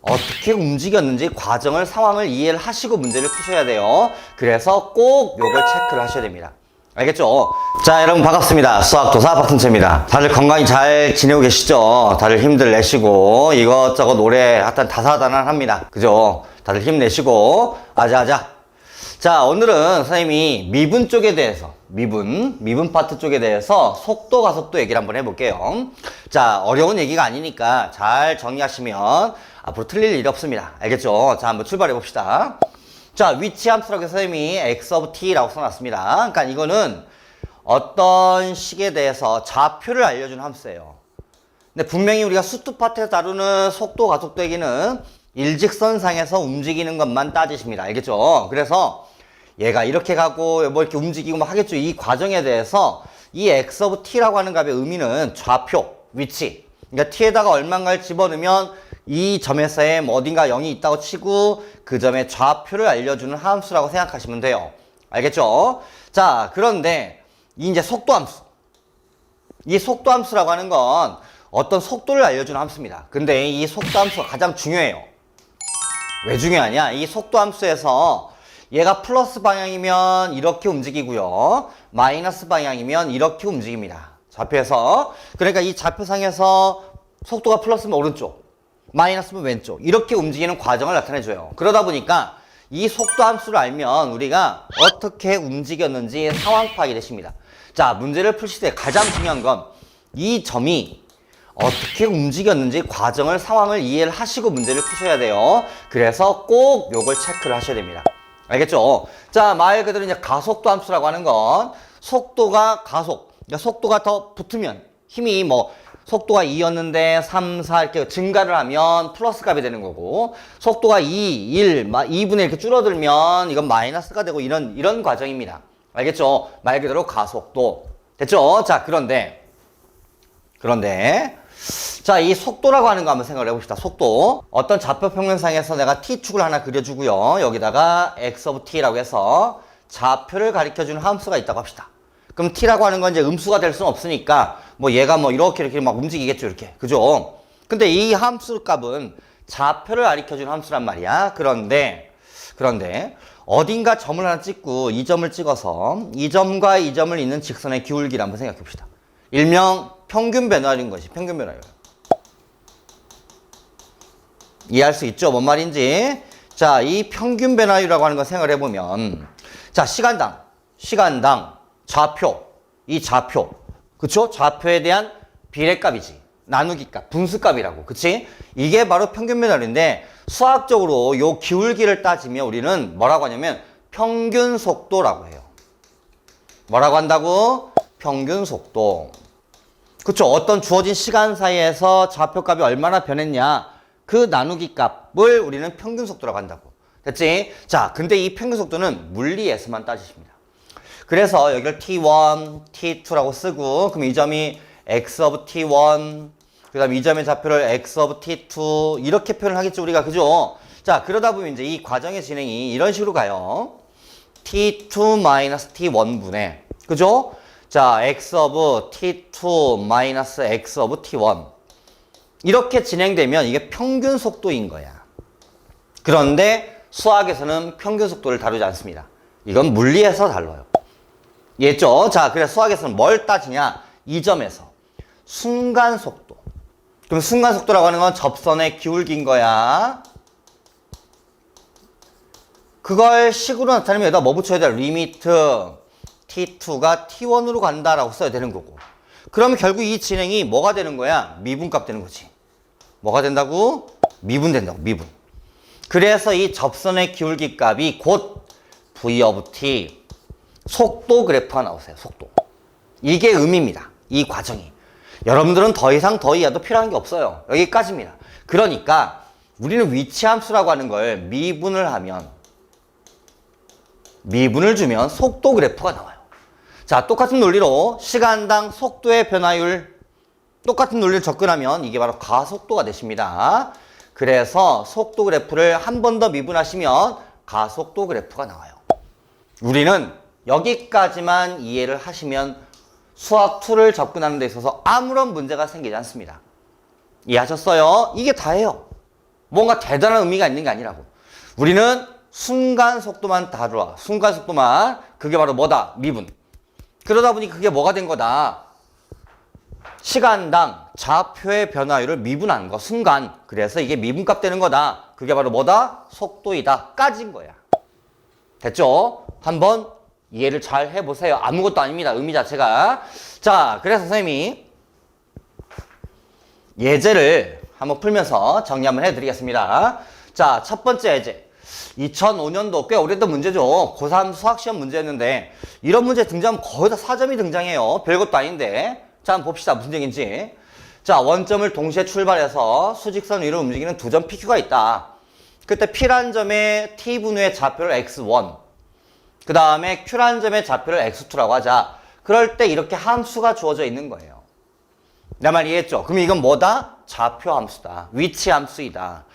어떻게 움직였는지 과정을, 상황을 이해를 하시고 문제를 푸셔야 돼요. 그래서 꼭 요걸 체크를 하셔야 됩니다. 알겠죠? 자, 여러분 반갑습니다. 수학도사 박승채입니다. 다들 건강히 잘 지내고 계시죠? 다들 힘들 내시고 이것저것 노래 하여튼 다사다난합니다. 그죠? 다들 힘내시고 아자아자. 자, 오늘은 선생님이 미분 쪽에 대해서 미분 파트 쪽에 대해서 속도, 가속도 얘기를 한번 해볼게요. 자, 어려운 얘기가 아니니까 잘 정리하시면 앞으로 틀릴 일이 없습니다. 알겠죠? 자, 한번 출발해 봅시다. 자, 위치 함수라고 해서 선생님이 x of t라고 써놨습니다. 그러니까 이거는 어떤 식에 대해서 좌표를 알려주는 함수예요. 근데 분명히 우리가 수투 파트에서 다루는 속도, 가속도 얘기는 일직선상에서 움직이는 것만 따지십니다. 알겠죠? 그래서 얘가 이렇게 가고 뭐 이렇게 움직이고 막 하겠죠. 이 과정에 대해서 이 x of t라고 하는 값의 의미는 좌표, 위치. 그러니까 t에다가 얼마인가를 집어넣으면 이 점에서의 뭐 어딘가 0이 있다고 치고 그 점의 좌표를 알려주는 함수라고 생각하시면 돼요. 알겠죠? 자, 그런데 이제 속도 함수. 이 속도 함수라고 하는 건 어떤 속도를 알려주는 함수입니다. 근데 이 속도 함수가 가장 중요해요. 왜 중요하냐? 이 속도 함수에서 얘가 플러스 방향이면 이렇게 움직이고요. 마이너스 방향이면 이렇게 움직입니다. 좌표에서. 그러니까 이 좌표상에서 속도가 플러스면 오른쪽, 마이너스면 왼쪽 이렇게 움직이는 과정을 나타내줘요. 그러다 보니까 이 속도 함수를 알면 우리가 어떻게 움직였는지 상황 파악이 되십니다. 자, 문제를 풀실 때 가장 중요한 건 이 점이 어떻게 움직였는지 과정을, 상황을 이해를 하시고 문제를 푸셔야 돼요. 그래서 꼭 요걸 체크를 하셔야 됩니다. 알겠죠? 자, 말 그대로 이제 가속도 함수라고 하는 건 속도가 가속, 그러니까 속도가 더 붙으면 힘이 뭐 속도가 2였는데 3, 4 이렇게 증가를 하면 플러스 값이 되는 거고, 속도가 2, 1, 2분의 이렇게 줄어들면 이건 마이너스가 되고 이런 과정입니다. 알겠죠? 말 그대로 가속도. 됐죠? 자, 그런데 자, 이 속도라고 하는 거 한번 생각을 해봅시다. 속도. 어떤 좌표 평면상에서 내가 t축을 하나 그려주고요. 여기다가 x of t라고 해서 좌표를 가리켜주는 함수가 있다고 합시다. 그럼 t라고 하는 건 이제 음수가 될 수는 없으니까 뭐 얘가 뭐 이렇게 막 움직이겠죠. 이렇게. 그죠? 근데 이 함수 값은 좌표를 가리켜주는 함수란 말이야. 그런데 어딘가 점을 하나 찍고 이 점을 찍어서 이 점과 이 점을 잇는 직선의 기울기를 한번 생각해 봅시다. 일명 평균 변화율인 것이 평균 변화율. 이해할 수 있죠? 뭔 말인지. 자, 이 평균 변화율이라고 하는 거 생각을 해보면, 자, 시간당 좌표, 이 좌표, 그쵸? 좌표에 대한 비례값이지. 나누기값, 분수값이라고, 그치? 이게 바로 평균 변화율인데, 수학적으로 요 기울기를 따지면 우리는 뭐라고 하냐면 평균 속도라고 해요. 뭐라고 한다고? 평균 속도. 그쵸? 어떤 주어진 시간 사이에서 좌표값이 얼마나 변했냐, 그 나누기 값을 우리는 평균 속도라고 한다고. 됐지? 자, 근데 이 평균 속도는 물리에서만 따지십니다. 그래서 여기를 t1, t2라고 쓰고, 그럼 이 점이 x of t1, 그 다음 이 점의 좌표를 x of t2 이렇게 표현을 하겠죠, 우리가. 그죠? 자, 그러다 보면 이제 이 과정의 진행이 이런 식으로 가요. t2 마이너스 t1분의, 그죠? 자, x of t2 마이너스 x of t1 이렇게 진행되면 이게 평균 속도인 거야. 그런데 수학에서는 평균 속도를 다루지 않습니다. 이건 물리에서 달라요. 이해했죠? 자, 그래서 수학에서는 뭘 따지냐? 이 점에서 순간 속도. 그럼 순간 속도라고 하는 건 접선의 기울기인 거야. 그걸 식으로 나타내면 여기다 뭐 붙여야 돼? 리미트 t2가 t1으로 간다라고 써야 되는 거고. 그러면 결국 이 진행이 뭐가 되는 거야? 미분값 되는 거지. 뭐가 된다고? 미분 된다고, 미분. 그래서 이 접선의 기울기 값이 곧 v of t, 속도 그래프가 나오세요, 속도. 이게 의미입니다, 이 과정이. 여러분들은 더 이상 더 이하도 필요한 게 없어요. 여기까지입니다. 그러니까 우리는 위치 함수라고 하는 걸 미분을 하면, 미분을 주면 속도 그래프가 나와요. 자, 똑같은 논리로 시간당 속도의 변화율, 똑같은 논리를 접근하면 이게 바로 가속도가 되십니다. 그래서 속도 그래프를 한 번 더 미분하시면 가속도 그래프가 나와요. 우리는 여기까지만 이해를 하시면 수학 2를 접근하는 데 있어서 아무런 문제가 생기지 않습니다. 이해하셨어요? 이게 다예요. 뭔가 대단한 의미가 있는 게 아니라고. 우리는 순간 속도만 다루어. 순간 속도만. 그게 바로 뭐다? 미분. 그러다 보니 그게 뭐가 된 거다? 시간당 좌표의 변화율을 미분한 거. 순간. 그래서 이게 미분값 되는 거다. 그게 바로 뭐다? 속도이다. 까진 거야. 됐죠? 한번 이해를 잘 해보세요. 아무것도 아닙니다. 의미 자체가. 자, 그래서 선생님이 예제를 한번 풀면서 정리 한번 해드리겠습니다. 자, 첫 번째 예제. 2005년도 꽤 오래된 문제죠. 고3 수학시험 문제였는데 이런 문제 등장하면 거의 다 4점이 등장해요. 별것도 아닌데. 자, 한번 봅시다. 무슨 얘기인지. 자, 원점을 동시에 출발해서 수직선 위로 움직이는 두 점 PQ가 있다. 그때 P라는 점의 T분의 좌표를 X1, 그 다음에 Q라는 점의 좌표를 X2라고 하자. 그럴 때 이렇게 함수가 주어져 있는 거예요. 내 말 이해했죠? 그럼 이건 뭐다? 좌표 함수다. 위치 함수이다.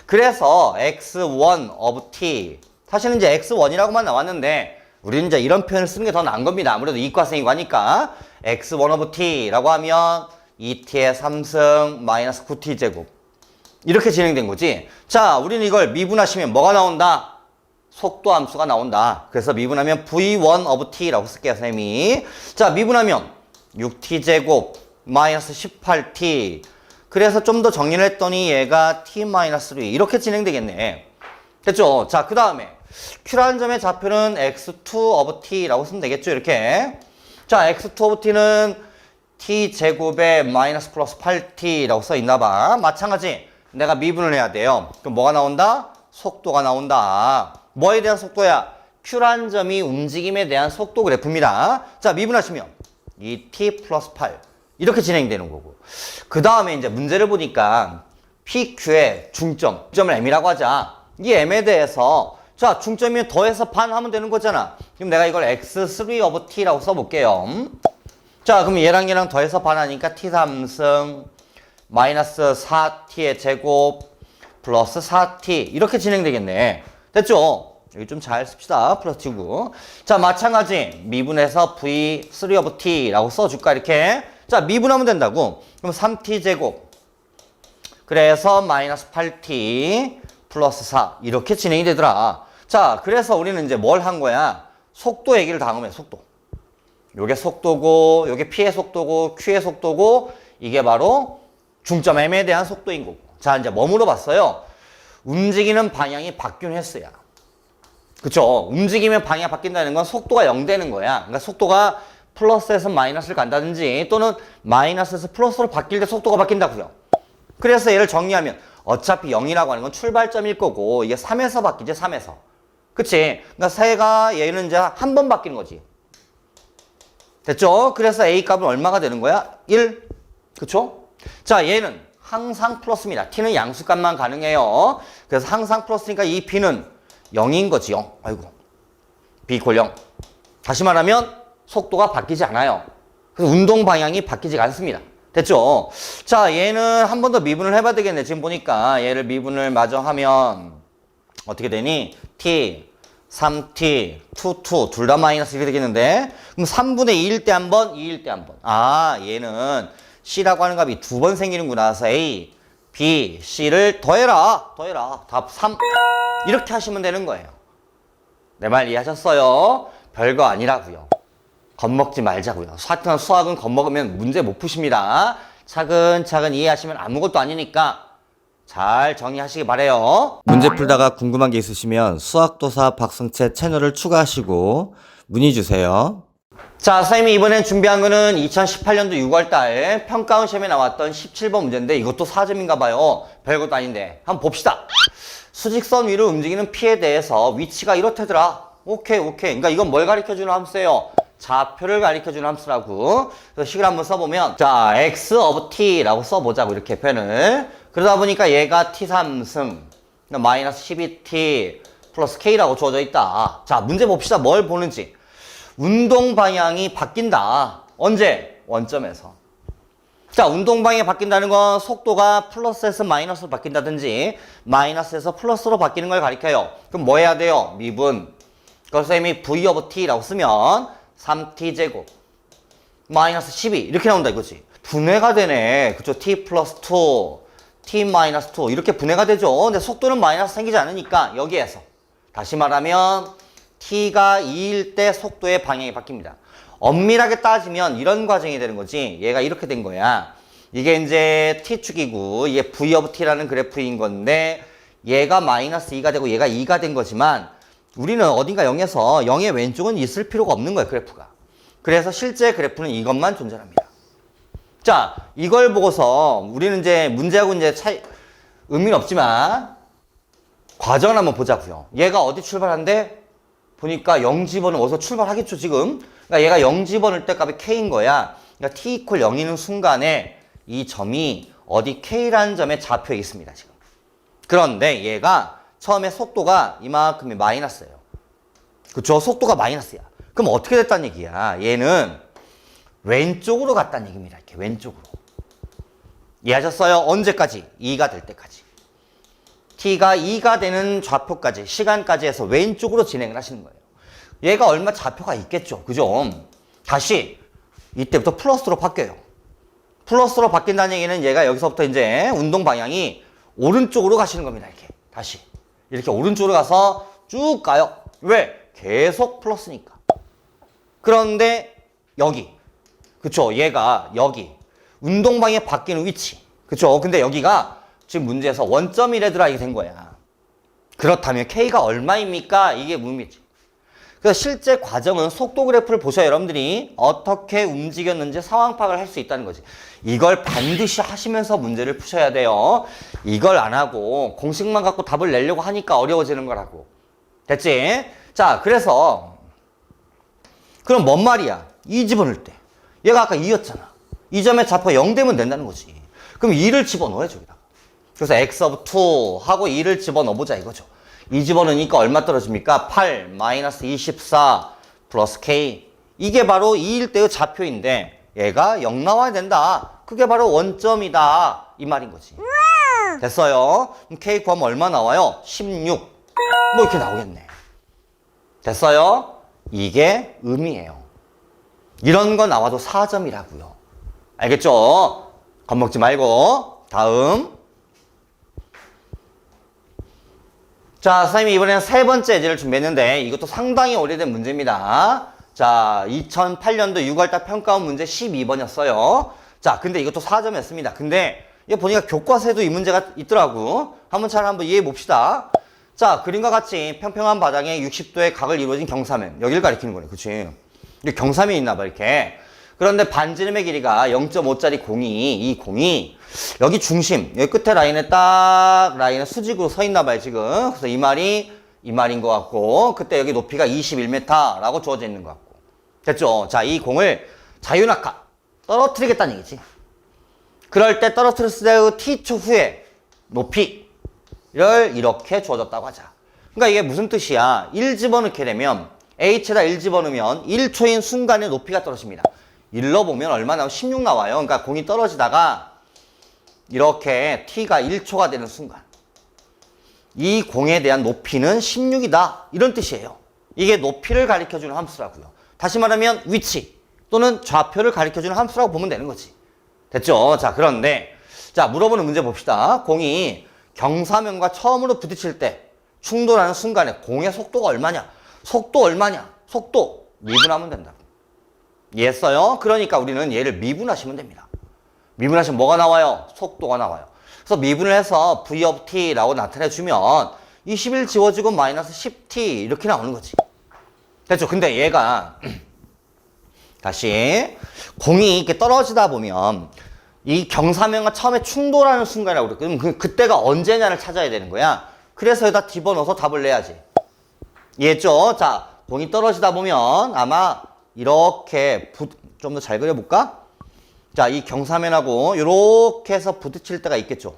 그래서 X1 of T. 사실은 이제 X1이라고만 나왔는데 우리는 이제 이런 표현을 쓰는 게 더 나은 겁니다. 아무래도 이과생이고 하니까 X1 of T라고 하면 2T의 3승 마이너스 9T 제곱. 이렇게 진행된 거지. 자, 우리는 이걸 미분하시면 뭐가 나온다? 속도 함수가 나온다. 그래서 미분하면 V1 of T라고 쓸게요, 선생님이. 자, 미분하면 6T 제곱 마이너스 18T. 그래서 좀 더 정리를 했더니 얘가 T-3 이렇게 진행되겠네. 됐죠? 자, 그 다음에 Q라는 점의 좌표는 X2 of T라고 쓰면 되겠죠, 이렇게. 자, X2 of T는 T 제곱에 마이너스 플러스 8T라고 써 있나 봐. 마찬가지. 내가 미분을 해야 돼요. 그럼 뭐가 나온다? 속도가 나온다. 뭐에 대한 속도야? Q라는 점이 움직임에 대한 속도 그래프입니다. 자, 미분하시면 이 T 플러스 8 이렇게 진행되는 거고. 그 다음에 이제 문제를 보니까 PQ의 중점을 M이라고 하자. 이 M에 대해서 자, 중점이면 더해서 반 하면 되는 거잖아. 그럼 내가 이걸 X3 of T라고 써볼게요. 자, 그럼 얘랑 더해서 반 하니까 T3승 마이너스 4T의 제곱 플러스 4T 이렇게 진행되겠네. 됐죠? 여기 좀 잘 씁시다. 플러스 T고. 자, 마찬가지 미분해서 V3 of T라고 써줄까 이렇게. 자, 미분하면 된다고. 그럼 3T 제곱 그래서 마이너스 8T 플러스 4 이렇게 진행이 되더라. 자, 그래서 우리는 이제 뭘 한 거야? 속도 얘기를 다 하면 속도. 요게 속도고 요게 P의 속도고 Q의 속도고 이게 바로 중점 M에 대한 속도인 거고. 자, 이제 뭐 물어봤어요? 움직이는 방향이 바뀌는 횟수야. 그쵸? 움직이면 방향이 바뀐다는 건 속도가 0 되는 거야. 그러니까 속도가 플러스에서 마이너스를 간다든지 또는 마이너스에서 플러스로 바뀔 때 속도가 바뀐다고요. 그래서 얘를 정리하면 어차피 0이라고 하는 건 출발점일 거고 이게 3에서 바뀌지 3에서. 그치? 그러니까 새가 얘는 이제 한 번 바뀌는 거지. 됐죠? 그래서 A 값은 얼마가 되는 거야? 1. 그쵸? 자, 얘는 항상 플러스입니다. T는 양수값만 가능해요. 그래서 항상 플러스니까 이 B는 0인 거지. 0. 아이고. B = 0. 다시 말하면 속도가 바뀌지 않아요. 그래서 운동 방향이 바뀌지 않습니다. 됐죠? 자, 얘는 한 번 더 미분을 해봐야 되겠네. 지금 보니까 얘를 미분을 마저 하면 어떻게 되니? T, 3T, 2, 둘 다 마이너스 이렇게 되겠는데 그럼 3분의 2일 때 한 번, 2일 때 한 번. 아, 얘는 C라고 하는 값이 두 번 생기는구나. 그래서 A, B, C를 더해라. 답 3. 이렇게 하시면 되는 거예요. 내 말 이해하셨어요? 별거 아니라고요. 겁먹지 말자고요. 수학은 겁먹으면 문제 못 푸십니다. 차근차근 이해하시면 아무것도 아니니까 잘 정리하시기 바래요. 문제 풀다가 궁금한 게 있으시면 수학도사 박승채 채널을 추가하시고 문의 주세요. 자, 선생님이 이번엔 준비한 거는 2018년도 6월달 평가원 시험에 나왔던 17번 문제인데 이것도 4점인가 봐요. 별것도 아닌데 한번 봅시다. 수직선 위로 움직이는 P에 대해서 위치가 이렇다더라. 오케이. 그러니까 이건 뭘 가르쳐주는 함수예요? 좌표를 가르쳐주는 함수라고. 그래서 식을 한번 써보면 자, X of T라고 써보자고 이렇게 표현을. 그러다 보니까 얘가 T3승 마이너스 12T 플러스 K라고 주어져 있다. 자, 문제 봅시다. 뭘 보는지. 운동 방향이 바뀐다. 언제? 원점에서. 자, 운동 방향이 바뀐다는 건 속도가 플러스에서 마이너스로 바뀐다든지 마이너스에서 플러스로 바뀌는 걸 가리켜요. 그럼 뭐 해야 돼요? 미분. 그래서 선생님이 V of T라고 쓰면 3T 제곱 마이너스 12 이렇게 나온다 이거지. 분해가 되네. 그쵸? T 플러스 2 t-2 이렇게 분해가 되죠. 근데 속도는 마이너스 생기지 않으니까 여기에서 다시 말하면 t가 2일 때 속도의 방향이 바뀝니다. 엄밀하게 따지면 이런 과정이 되는 거지. 얘가 이렇게 된 거야. 이게 이제 t축이고 이게 v of t라는 그래프인 건데 얘가 마이너스 2가 되고 얘가 2가 된 거지만 우리는 어딘가 0에서 0의 왼쪽은 있을 필요가 없는 거예요, 그래프가. 그래서 실제 그래프는 이것만 존재합니다. 자, 이걸 보고서 우리는 이제 문제하고 이제 의미는 없지만 과정을 한번 보자고요. 얘가 어디 출발한대? 보니까 0 집어넣으면 어디서 출발하겠죠, 지금? 그러니까 얘가 0 집어넣을 때 값이 k인 거야. 그러니까 t 이퀄 0이는 순간에 이 점이 어디 k라는 점에 좌표에 있습니다, 지금. 그런데 얘가 처음에 속도가 이만큼이 마이너스예요. 그쵸? 속도가 마이너스야. 그럼 어떻게 됐다는 얘기야? 얘는 왼쪽으로 갔다는 얘기입니다. 이렇게 왼쪽으로. 이해하셨어요? 언제까지? 2가 될 때까지. t가 2가 되는 좌표까지, 시간까지 해서 왼쪽으로 진행을 하시는 거예요. 얘가 얼마 좌표가 있겠죠. 그죠? 다시 이때부터 플러스로 바뀌어요. 플러스로 바뀐다는 얘기는 얘가 여기서부터 이제 운동 방향이 오른쪽으로 가시는 겁니다. 이렇게. 다시. 이렇게 오른쪽으로 가서 쭉 가요. 왜? 계속 플러스니까. 그런데 여기. 그쵸? 얘가 여기. 운동 방향이 바뀌는 위치. 그쵸? 근데 여기가 지금 문제에서 원점이래 들어가게 된 거야. 그렇다면 K가 얼마입니까? 이게 문제지. 그래서 실제 과정은 속도 그래프를 보셔야 여러분들이 어떻게 움직였는지 상황 파악을 할 수 있다는 거지. 이걸 반드시 하시면서 문제를 푸셔야 돼요. 이걸 안 하고 공식만 갖고 답을 내려고 하니까 어려워지는 거라고. 됐지? 자, 그래서 그럼 뭔 말이야? 2 집어넣을 때. 얘가 아까 2였잖아. 이 점의 좌표가 0 되면 된다는 거지. 그럼 2를 집어넣어야 저기다가. 그래서 x of 2 하고 2를 집어넣어보자 이거죠. 2 집어넣으니까 얼마 떨어집니까? 8 마이너스 24 플러스 k. 이게 바로 2일 때의 좌표인데 얘가 0 나와야 된다. 그게 바로 원점이다. 이 말인 거지. 됐어요? 그럼 k 구하면 얼마 나와요? 16. 뭐 이렇게 나오겠네. 됐어요? 이게 의미예요. 이런 거 나와도 4점이라고요. 알겠죠? 겁먹지 말고. 다음. 자, 선생님이 이번에는 세 번째 예제를 준비했는데 이것도 상당히 오래된 문제입니다. 자, 2008년도 6월달 평가원 문제 12번이었어요. 자, 근데 이것도 4점이었습니다. 근데 이거 보니까 교과서에도 이 문제가 있더라고. 한번 이해해 봅시다. 자, 그림과 같이 평평한 바닥에 60도의 각을 이루어진 경사면. 여기를 가리키는 거네. 그치? 이게 경사면이 있나 봐, 이렇게. 그런데 반지름의 길이가 0.5짜리 공이, 이 공이 여기 중심, 여기 끝에 라인에 딱 라인에 수직으로 서 있나 봐요, 지금. 그래서 이 말인 것 같고, 그때 여기 높이가 21m라고 주어져 있는 것 같고. 됐죠? 자, 이 공을 자유낙하, 떨어뜨리겠다는 얘기지. 그럴 때 떨어뜨렸을 때의 t초 후에 높이를 이렇게 주어졌다고 하자. 그러니까 이게 무슨 뜻이야? 1 집어넣게 되면, h에다 1 집어넣으면 1초인 순간에 높이가 떨어집니다. 1로 보면 얼마 나와요? 16 나와요. 그러니까 공이 떨어지다가 이렇게 t가 1초가 되는 순간 이 공에 대한 높이는 16이다. 이런 뜻이에요. 이게 높이를 가리켜주는 함수라고요. 다시 말하면 위치 또는 좌표를 가리켜주는 함수라고 보면 되는 거지. 됐죠? 자, 그런데 자, 물어보는 문제 봅시다. 공이 경사면과 처음으로 부딪힐 때 충돌하는 순간에 공의 속도가 얼마냐? 속도 얼마냐? 속도 미분하면 된다. 이해했어요? 그러니까 우리는 얘를 미분하시면 됩니다. 미분하시면 뭐가 나와요? 속도가 나와요. 그래서 미분을 해서 v of t라고 나타내주면 21 지워지고 마이너스 10t 이렇게 나오는 거지. 됐죠? 근데 얘가 다시 공이 이렇게 떨어지다 보면 이 경사면과 처음에 충돌하는 순간이라고 그랬거든. 그때가 언제냐를 찾아야 되는 거야. 그래서 여기다 집어넣어서 답을 내야지. 이해했죠? 자, 공이 떨어지다 보면 아마 이렇게 좀 더 잘 그려볼까? 자, 이 경사면하고 이렇게 해서 부딪힐 때가 있겠죠.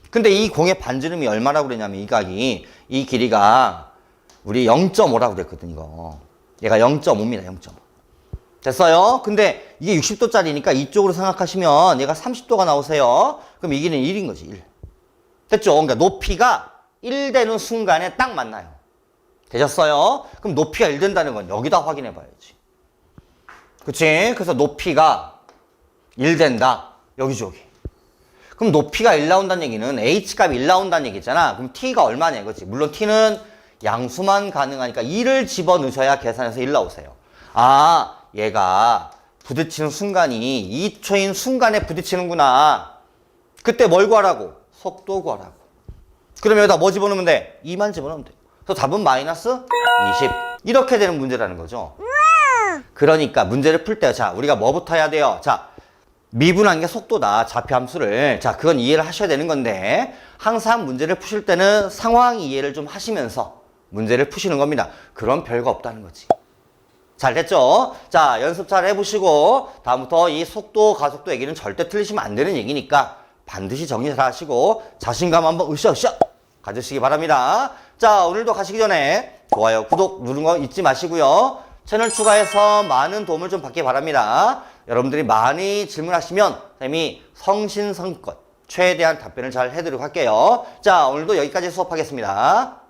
근데 이 공의 반지름이 얼마라고 그랬냐면 이 각이, 이 길이가 우리 0.5라고 그랬거든, 이거. 얘가 0.5입니다, 0.5. 됐어요? 근데 이게 60도짜리니까 이쪽으로 생각하시면 얘가 30도가 나오세요. 그럼 이 길이는 1인 거지, 1. 됐죠? 그러니까 높이가 1 되는 순간에 딱 만나요. 되셨어요? 그럼 높이가 1 된다는 건 여기다 확인해 봐야지. 그치? 그래서 높이가 1 된다. 여기죠, 여기. 그럼 높이가 1 나온다는 얘기는 h값이 1 나온다는 얘기잖아. 그럼 t가 얼마냐 이거지. 물론 t는 양수만 가능하니까 2를 집어넣으셔야 계산해서 1 나오세요. 아, 얘가 부딪히는 순간이 2초인 순간에 부딪히는구나. 그때 뭘 구하라고? 속도 구하라고. 그러면 여기다 뭐 집어넣으면 돼? 2만 집어넣으면 돼. 그래서 답은 마이너스 20. 이렇게 되는 문제라는 거죠. 그러니까 문제를 풀 때, 자, 우리가 뭐부터 해야 돼요? 자, 미분한 게 속도다. 좌표함수를. 자, 그건 이해를 하셔야 되는 건데, 항상 문제를 푸실 때는 상황 이해를 좀 하시면서 문제를 푸시는 겁니다. 그럼 별거 없다는 거지. 잘 됐죠? 자, 연습 잘 해보시고, 다음부터 이 속도, 가속도 얘기는 절대 틀리시면 안 되는 얘기니까 반드시 정리 잘 하시고, 자신감 한번 으쌰으쌰 가지시기 바랍니다. 자, 오늘도 가시기 전에 좋아요, 구독 누르는 거 잊지 마시고요. 채널 추가해서 많은 도움을 좀 받기 바랍니다. 여러분들이 많이 질문하시면 선생님이 성심성의껏 최대한 답변을 잘 해드리도록 할게요. 자, 오늘도 여기까지 수업하겠습니다.